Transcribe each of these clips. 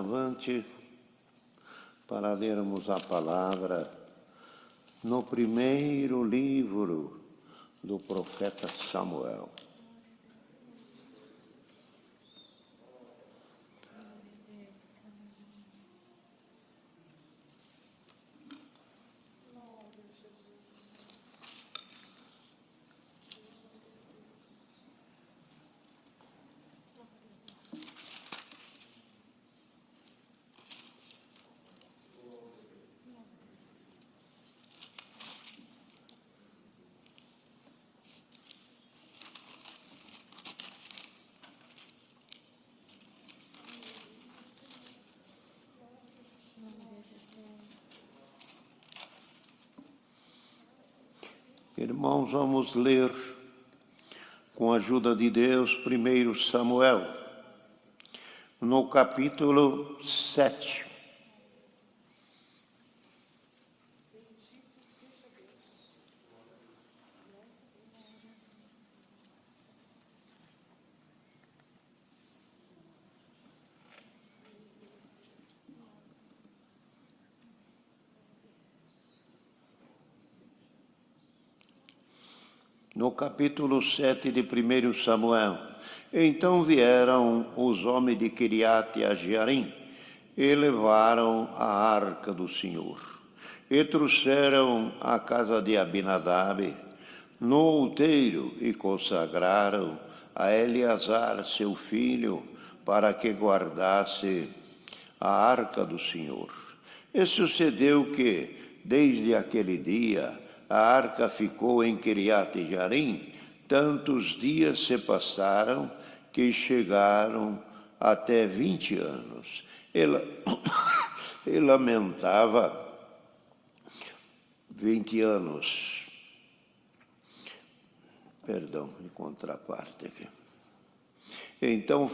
avante para lermos a palavra no primeiro livro do profeta Samuel. Irmãos, vamos ler, com a ajuda de Deus, 1 Samuel, no capítulo 7. No capítulo 7 de 1 Samuel, então vieram os homens de Quiriate a Jearim e levaram a arca do Senhor, e trouxeram à casa de Abinadab no outeiro e consagraram a Eleazar, seu filho, para que guardasse a arca do Senhor. E sucedeu que, desde aquele dia, a arca ficou em Quiriate Jearim, tantos dias se passaram que chegaram até 20 anos. E lamentava 20 anos. Perdão, em contraparte aqui. Então,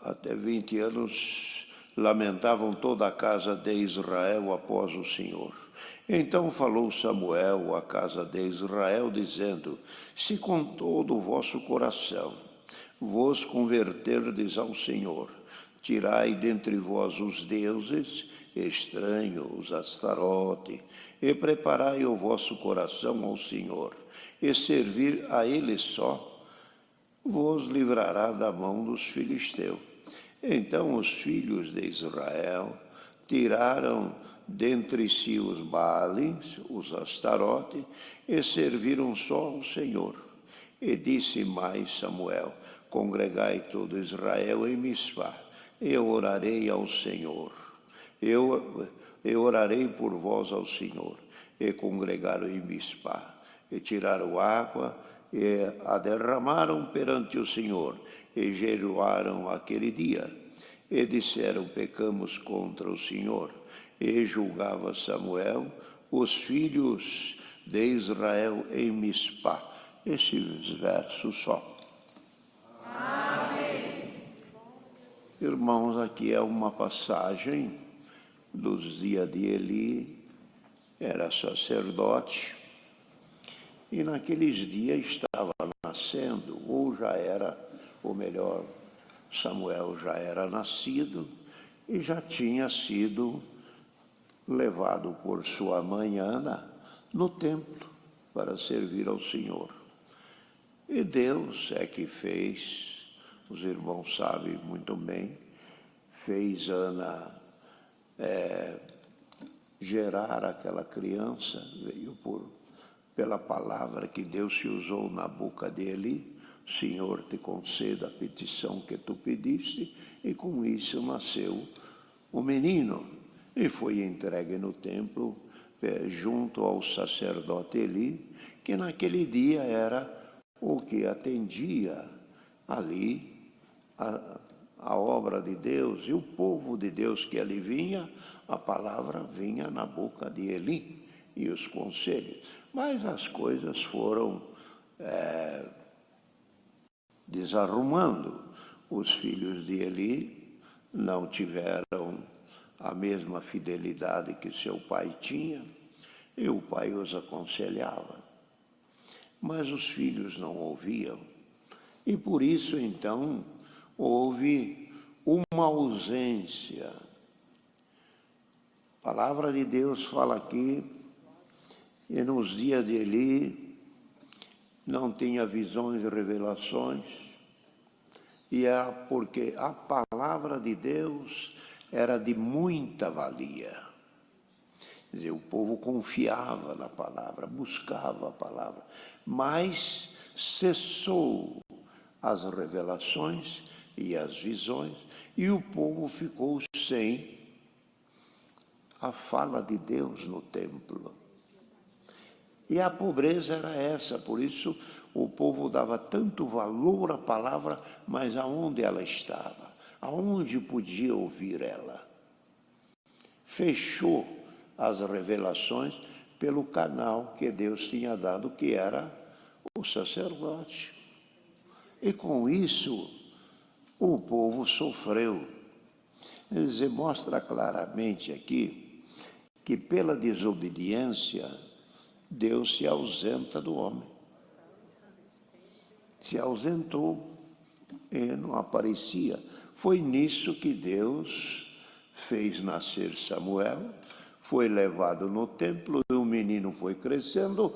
até 20 anos, lamentavam toda a casa de Israel após o Senhor. Então falou Samuel à casa de Israel, dizendo: se com todo o vosso coração vos converterdes ao Senhor, tirai dentre vós os deuses estranhos, os Astarote, e preparai o vosso coração ao Senhor, e servir a Ele só, vos livrará da mão dos filisteus. Então os filhos de Israel tiraram dentre si os Baales, os Astarote, e serviram só ao Senhor. E disse mais Samuel: congregai todo Israel em Mispá, e eu orarei ao Senhor. Eu orarei por vós ao Senhor. E congregaram em Mispá, e tiraram água, e a derramaram perante o Senhor, e jejuaram aquele dia. E disseram: pecamos contra o Senhor. E julgava Samuel os filhos de Israel em Mispá. Esses versos só. Amém. Irmãos, aqui é uma passagem dos dias de Eli, era sacerdote, e naqueles dias estava nascendo, ou já era, ou melhor, Samuel já era nascido e já tinha sido levado por sua mãe Ana no templo para servir ao Senhor. E Deus é que fez, os irmãos sabem muito bem, fez Ana gerar aquela criança, veio pela palavra que Deus se usou na boca dele: Senhor, te conceda a petição que tu pediste, e com isso nasceu o menino. E foi entregue no templo, junto ao sacerdote Eli, que naquele dia era o que atendia ali a obra de Deus, e o povo de Deus que ali vinha, a palavra vinha na boca de Eli, e os conselhos. Mas as coisas foram desarrumando. Os filhos de Eli não tiveram a mesma fidelidade que seu pai tinha, e o pai os aconselhava. Mas os filhos não ouviam. E por isso, então, houve uma ausência. A palavra de Deus fala aqui, e nos dias de Eli não tinha visões e revelações, e é porque a palavra de Deus era de muita valia. Quer dizer, o povo confiava na palavra, buscava a palavra, mas cessou as revelações e as visões, e o povo ficou sem a fala de Deus no templo. E a pobreza era essa, por isso o povo dava tanto valor à palavra, mas aonde ela estava? Aonde podia ouvir ela? Fechou as revelações pelo canal que Deus tinha dado, que era o sacerdote. E com isso, o povo sofreu. Quer dizer, mostra claramente aqui que pela desobediência, Deus se ausenta do homem. Se ausentou e não aparecia. Foi nisso que Deus fez nascer Samuel, foi levado no templo e o menino foi crescendo,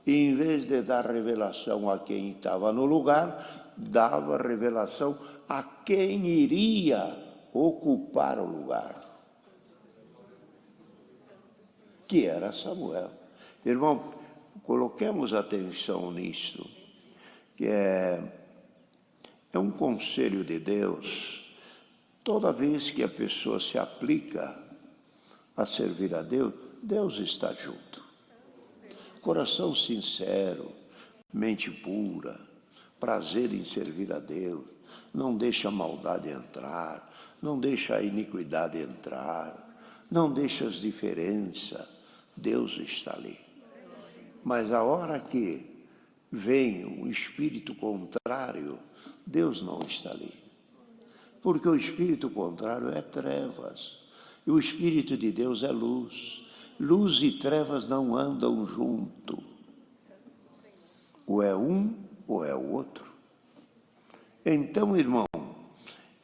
e em vez de dar revelação a quem estava no lugar, dava revelação a quem iria ocupar o lugar, que era Samuel. Irmão, coloquemos atenção nisso, que é um conselho de Deus. Toda vez que a pessoa se aplica a servir a Deus, Deus está junto. Coração sincero, mente pura, prazer em servir a Deus, não deixa a maldade entrar, não deixa a iniquidade entrar, não deixa as diferenças, Deus está ali. Mas a hora que vem o espírito contrário, Deus não está ali. Porque o espírito contrário é trevas, e o Espírito de Deus é luz. Luz e trevas não andam junto. Ou é um ou é o outro. Então, irmão,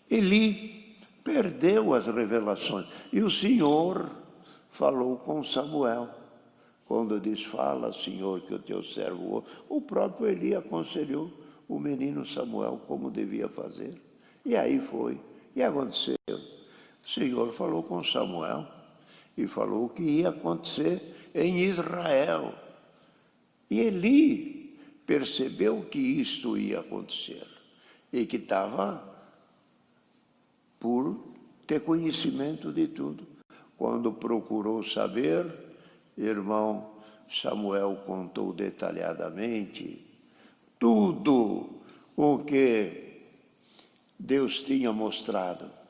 Eli perdeu as revelações. E o Senhor falou com Samuel. Quando diz, fala, Senhor, que o teu servo ouve. O próprio Eli aconselhou o menino Samuel como devia fazer. E aí foi. E aconteceu. O Senhor falou com Samuel e falou o que ia acontecer em Israel. E Eli percebeu que isto ia acontecer e que estava por ter conhecimento de tudo. Quando procurou saber, irmão, Samuel contou detalhadamente tudo o que Deus tinha mostrado.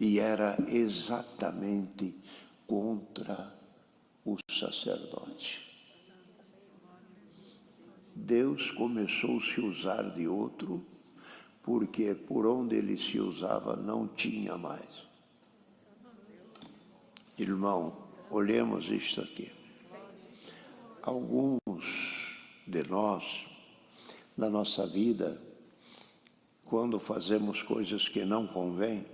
E era exatamente contra o sacerdote. Deus começou a se usar de outro, porque por onde ele se usava não tinha mais. Irmão, olhemos isto aqui. Alguns de nós, na nossa vida, quando fazemos coisas que não convêm,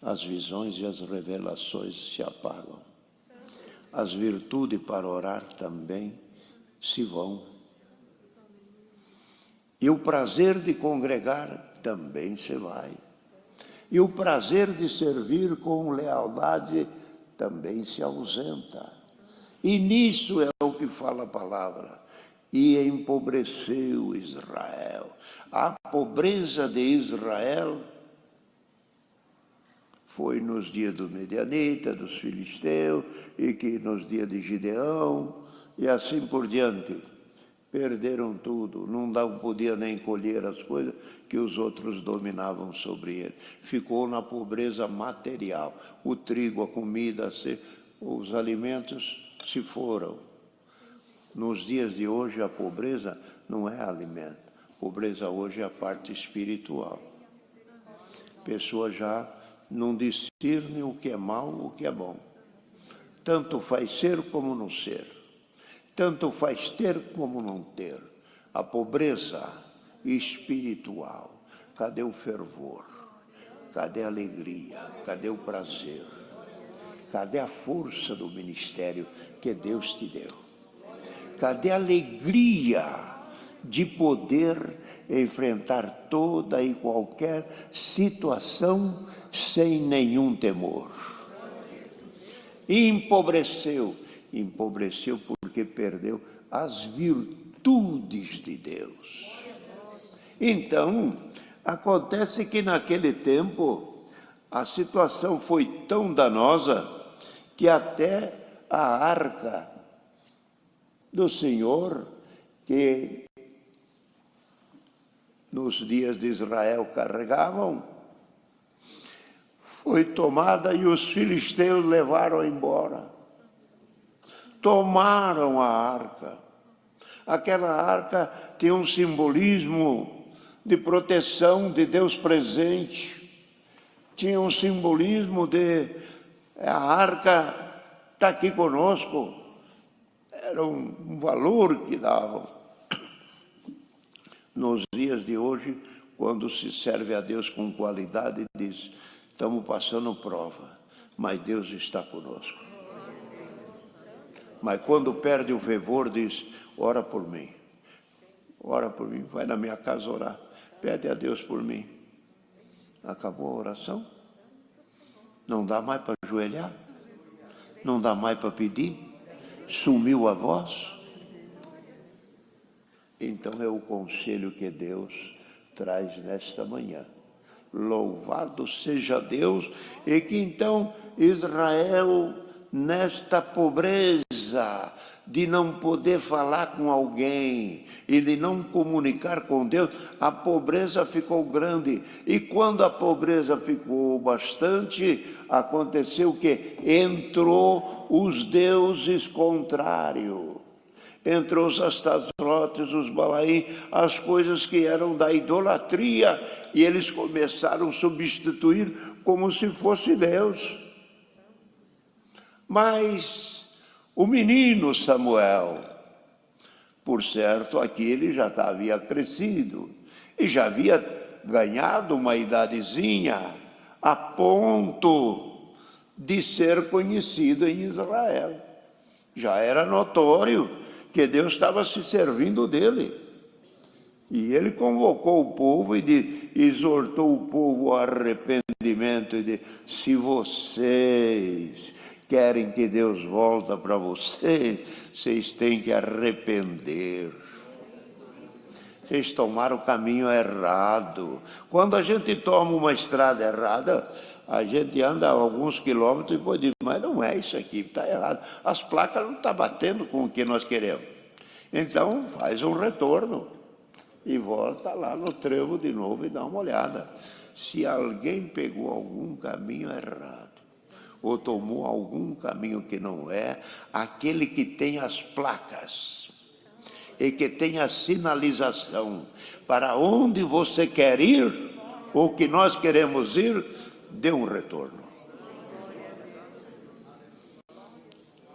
as visões e as revelações se apagam. As virtudes para orar também se vão. E o prazer de congregar também se vai. E o prazer de servir com lealdade também se ausenta. E nisso é o que fala a palavra. E empobreceu Israel. A pobreza de Israel foi nos dias do Medianita, dos Filisteus, e que nos dias de Gideão, e assim por diante. Perderam tudo, não podia nem colher as coisas que os outros dominavam sobre ele. Ficou na pobreza material. O trigo, a comida, os alimentos se foram. Nos dias de hoje, a pobreza não é alimento. A pobreza hoje é a parte espiritual. A pessoa já não discerne o que é mal, o que é bom. Tanto faz ser como não ser. Tanto faz ter como não ter. A pobreza espiritual. Cadê o fervor? Cadê a alegria? Cadê o prazer? Cadê a força do ministério que Deus te deu? Cadê a alegria de poder enfrentar toda e qualquer situação sem nenhum temor? E empobreceu porque perdeu as virtudes de Deus. Então, acontece que naquele tempo a situação foi tão danosa que até a arca do Senhor, que nos dias de Israel carregavam, foi tomada e os filisteus levaram embora. Tomaram a arca. Aquela arca tem um simbolismo de proteção de Deus presente. Tinha um simbolismo de a arca está aqui conosco. Era um valor que davam. Nos dias de hoje, quando se serve a Deus com qualidade, diz, estamos passando prova, mas Deus está conosco. Mas quando perde o fervor, diz, ora por mim, vai na minha casa orar, pede a Deus por mim. Acabou a oração? Não dá mais para ajoelhar? Não dá mais para pedir? Sumiu a voz? Então é o conselho que Deus traz nesta manhã. Louvado seja Deus, e que então Israel, nesta pobreza de não poder falar com alguém e de não comunicar com Deus, a pobreza ficou grande. E quando a pobreza ficou bastante, aconteceu que entrou os deuses contrários. Entrou os Astarotes, os Balaim, as coisas que eram da idolatria, e eles começaram a substituir como se fosse Deus. Mas o menino Samuel, por certo, aqui ele já havia crescido e já havia ganhado uma idadezinha a ponto de ser conhecido em Israel. Já era notório que Deus estava se servindo dele. E ele convocou o povo e exortou o povo ao arrependimento e disse, se vocês querem que Deus volte para vocês têm que arrepender. Vocês tomaram o caminho errado. Quando a gente toma uma estrada errada, a gente anda alguns quilômetros e depois diz, mas não é isso aqui, está errado. As placas não estão batendo com o que nós queremos. Então faz um retorno e volta lá no trevo de novo e dá uma olhada. Se alguém pegou algum caminho errado, ou tomou algum caminho que não é, aquele que tem as placas e que tem a sinalização para onde você quer ir, ou que nós queremos ir, dê um retorno.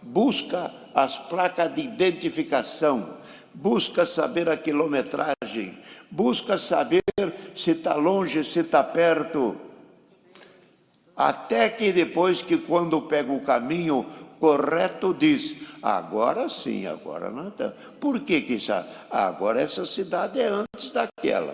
Busca as placas de identificação, busca saber a quilometragem, busca saber se está longe, se está perto. Até que depois que quando pega o caminho correto diz, agora sim, agora não está. Por que isso? Agora essa cidade é antes daquela.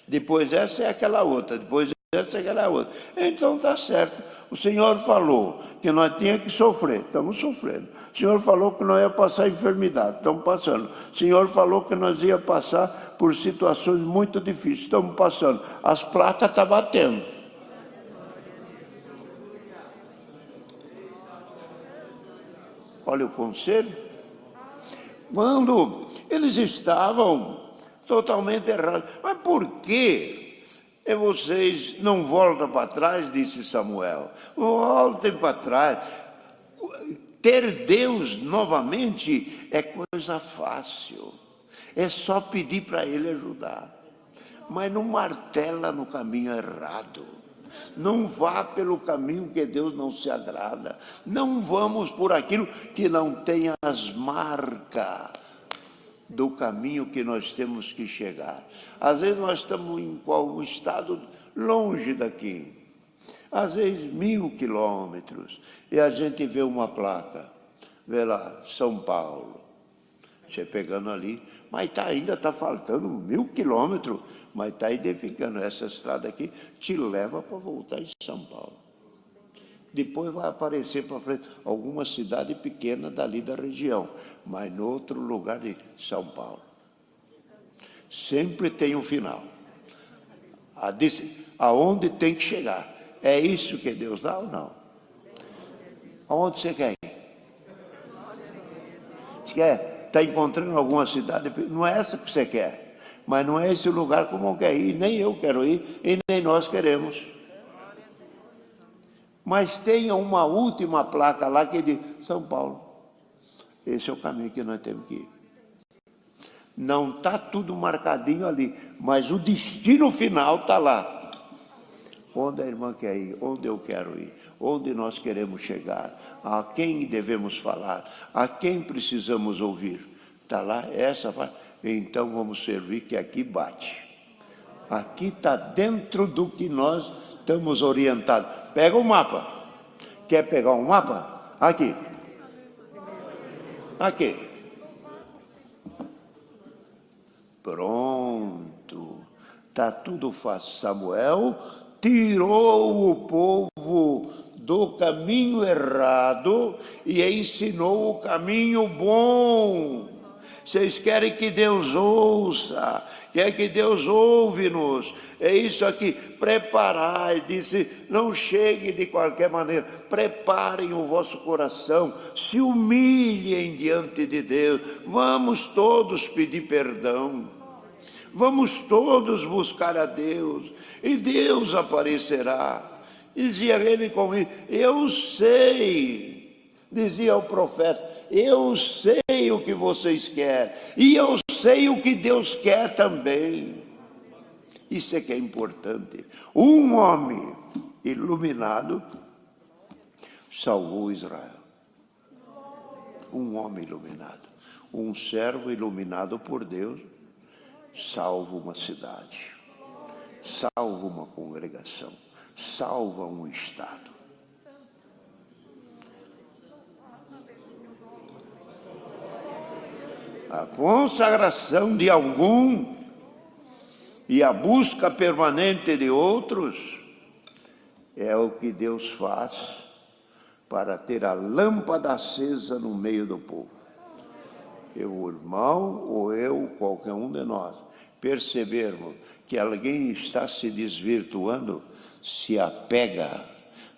Depois essa é aquela outra, depois essa é aquela outra. Então está certo. O Senhor falou que nós tínhamos que sofrer, estamos sofrendo. O Senhor falou que nós ia passar enfermidade, estamos passando. O Senhor falou que nós ia passar por situações muito difíceis, estamos passando. As placas estão batendo. Olha o conselho. Quando eles estavam totalmente errados. Mas por quê? E vocês não voltam para trás, disse Samuel. Voltem para trás. Ter Deus novamente é coisa fácil. É só pedir para Ele ajudar. Mas não martela no caminho errado. Não vá pelo caminho que Deus não se agrada. Não vamos por aquilo que não tem as marcas do caminho que nós temos que chegar. Às vezes nós estamos em um estado longe daqui. Às vezes 1000 quilômetros, e a gente vê uma placa, vê lá, São Paulo. Você pegando ali, mas ainda está faltando 1000 quilômetros, mas está identificando, essa estrada aqui te leva para voltar em São Paulo. Depois vai aparecer para frente alguma cidade pequena dali da região, mas no outro lugar de São Paulo. Sempre tem um final. Aonde tem que chegar. É isso que Deus dá ou não? Aonde você quer ir? Você quer? Está encontrando alguma cidade? Não é essa que você quer. Mas não é esse o lugar como eu quero ir. Nem eu quero ir e nem nós queremos. Mas tenha uma última placa lá que diz São Paulo. Esse é o caminho que nós temos que ir. Não está tudo marcadinho ali, mas o destino final está lá. Onde a irmã quer ir, onde eu quero ir, onde nós queremos chegar, a quem devemos falar, a quem precisamos ouvir. Está lá essa parte. Então vamos servir que aqui bate. Aqui está dentro do que nós estamos orientados. Pega o mapa. Quer pegar um mapa? Aqui. Aqui. Pronto. Está tudo fácil. Samuel tirou o povo do caminho errado e ensinou o caminho bom. Vocês querem que Deus ouça, quer que Deus ouve-nos. É isso aqui, preparai, disse, não chegue de qualquer maneira, preparem o vosso coração, se humilhem diante de Deus, vamos todos pedir perdão. Vamos todos buscar a Deus, e Deus aparecerá. Dizia ele comigo, eu sei, dizia o profeta, eu sei o que vocês querem, e eu sei o que Deus quer também. Isso é que é importante. Um homem iluminado salvou Israel. Um homem iluminado, um servo iluminado por Deus, salva uma cidade, salva uma congregação, salva um estado. A consagração de algum e a busca permanente de outros é o que Deus faz para ter a lâmpada acesa no meio do povo. O irmão ou eu, qualquer um de nós, percebermos que alguém está se desvirtuando, se apega,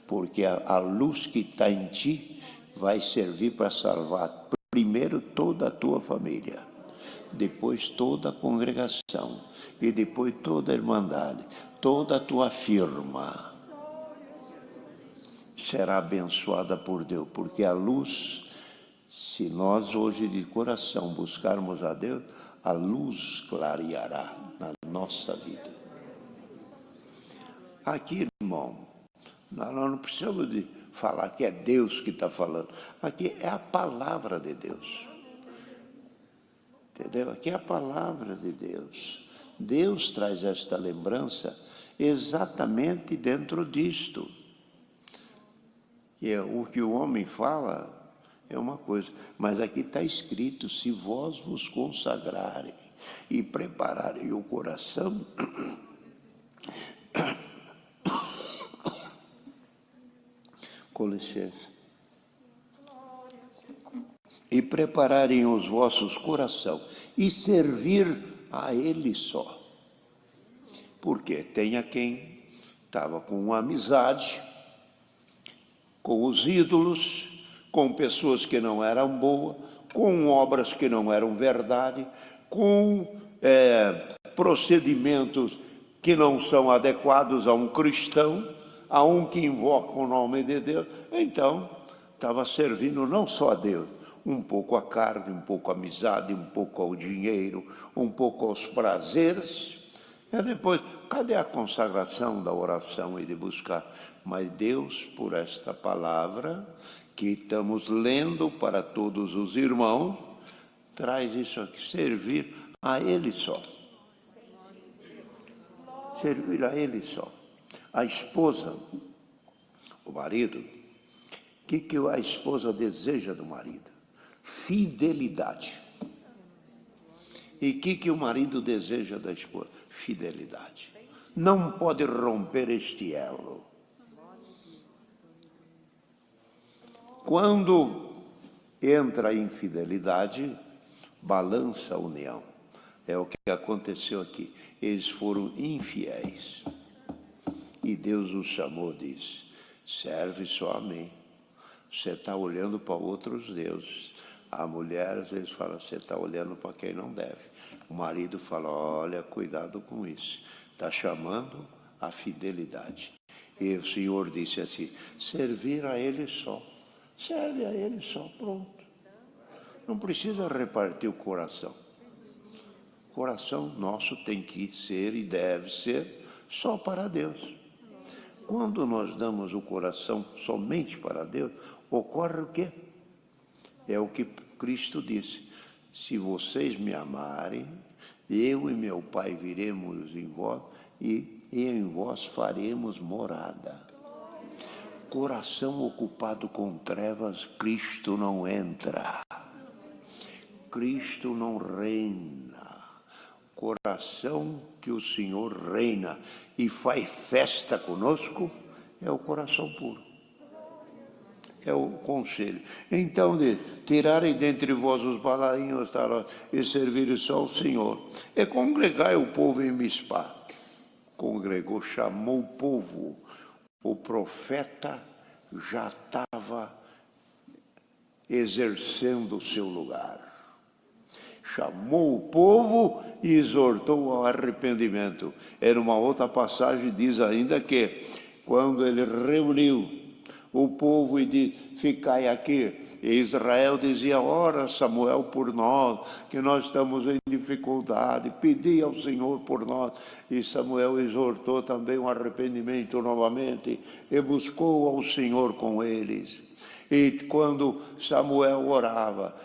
porque a luz que está em ti vai servir para salvar primeiro toda a tua família, depois toda a congregação e depois toda a irmandade, toda a tua firma será abençoada por Deus, porque a luz, se nós hoje de coração buscarmos a Deus, a luz clareará na nossa vida. Aqui, irmão, nós não precisamos de falar que é Deus que está falando. Aqui é a palavra de Deus. Entendeu? Aqui é a palavra de Deus. Deus traz esta lembrança exatamente dentro disto. E o que o homem fala é uma coisa, mas aqui está escrito, se vós vos consagrarem e prepararem o coração, com licença, e prepararem os vossos corações e servir a Ele só. Porque tem a quem estava com uma amizade com os ídolos, com pessoas que não eram boas, com obras que não eram verdade, com procedimentos que não são adequados a um cristão, a um que invoca o nome de Deus. Então, estava servindo não só a Deus, um pouco a carne, um pouco a amizade, um pouco ao dinheiro, um pouco aos prazeres. E depois, cadê a consagração da oração e de buscar? Mas Deus, por esta palavra que estamos lendo para todos os irmãos, traz isso aqui, servir a Ele só. Servir a Ele só. A esposa o marido, o que a esposa deseja do marido? Fidelidade. E o que o marido deseja da esposa? Fidelidade. Não pode romper este elo. Quando entra a infidelidade, balança a união. É o que aconteceu aqui. Eles foram infiéis. E Deus os chamou e disse: serve só a mim. Você está olhando para outros deuses. A mulher, às vezes, fala: você está olhando para quem não deve. O marido fala: olha, cuidado com isso. Está chamando a fidelidade. E o Senhor disse assim: servir a Ele só. Serve a Ele só, pronto. Não precisa repartir o coração. O coração nosso tem que ser e deve ser só para Deus. Quando nós damos o coração somente para Deus, ocorre o quê? É o que Cristo disse: se vocês me amarem, eu e meu Pai viremos em vós e em vós faremos morada. Coração ocupado com trevas, Cristo não entra. Cristo não reina. Coração que o Senhor reina e faz festa conosco é o coração puro. É o conselho. Então, de tirarem dentre vós os balainhos e servirem só ao Senhor. E congregai o povo em Mispá. Congregou, chamou o povo. O profeta já estava exercendo o seu lugar. Chamou o povo e exortou ao arrependimento. Era uma outra passagem, diz ainda que quando ele reuniu o povo e disse: ficai aqui. E Israel dizia: ora, Samuel, por nós, que nós estamos em dificuldade, pedi ao Senhor por nós. E Samuel exortou também o arrependimento novamente e buscou ao Senhor com eles. E quando Samuel orava,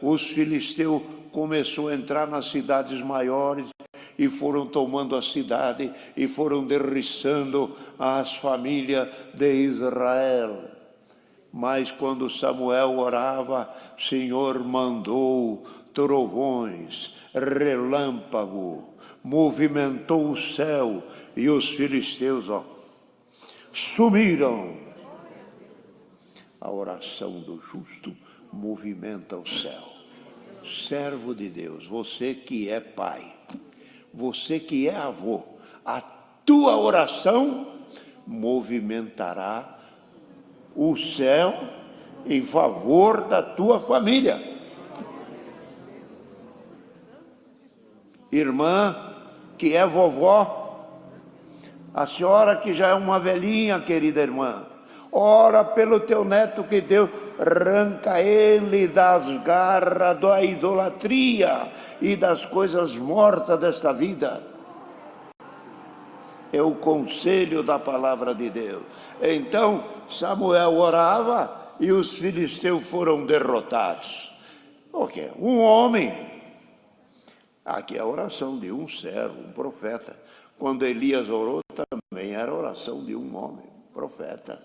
os filisteus começaram a entrar nas cidades maiores e foram tomando a cidade e foram derriçando as famílias de Israel. Mas quando Samuel orava, o Senhor mandou trovões, relâmpago, movimentou o céu e os filisteus sumiram. A oração do justo movimenta o céu. Servo de Deus, você que é pai, você que é avô, a tua oração movimentará o céu em favor da tua família. Irmã que é vovó, a senhora que já é uma velhinha, querida irmã, ora pelo teu neto que Deus arranca ele das garras da idolatria e das coisas mortas desta vida. É o conselho da palavra de Deus. Então Samuel orava e os filisteus foram derrotados. O quê? Um homem. Aqui é a oração de um servo, um profeta. Quando Elias orou, também era a oração de um homem, profeta.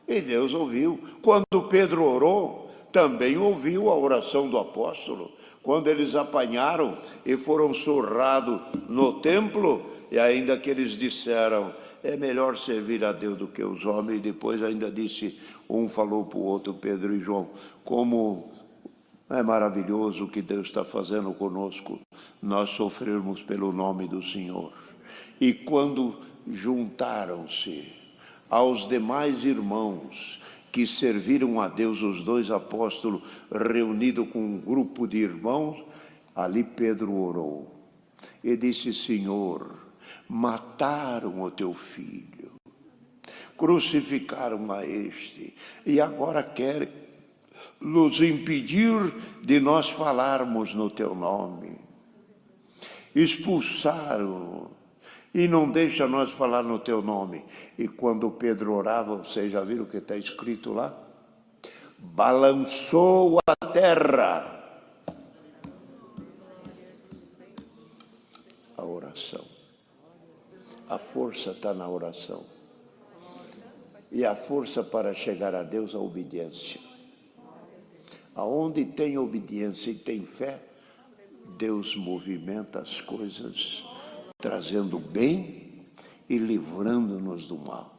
E Deus ouviu. Quando Pedro orou, também ouviu a oração do apóstolo. Quando eles apanharam e foram surrados no templo, e ainda que eles disseram: é melhor servir a Deus do que os homens. E depois ainda disse, um falou para o outro, Pedro e João, como é maravilhoso o que Deus está fazendo conosco, nós sofrermos pelo nome do Senhor. E quando juntaram-se aos demais irmãos que serviram a Deus, os dois apóstolos reunidos com um grupo de irmãos, ali Pedro orou e disse: Senhor, mataram o teu filho, crucificaram a este, e agora querem nos impedir de nós falarmos no teu nome. Expulsaram e não deixa nós falar no teu nome. E quando Pedro orava, vocês já viram o que está escrito lá? Balançou a terra. A oração. A força está na oração. E a força para chegar a Deus, a obediência. Aonde tem obediência e tem fé, Deus movimenta as coisas, trazendo bem e livrando-nos do mal.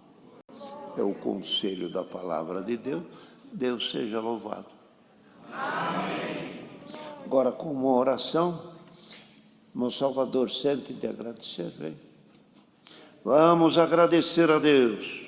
É o conselho da palavra de Deus. Deus seja louvado. Amém. Agora, com uma oração, meu Salvador, sente de agradecer, vem. Vamos agradecer a Deus.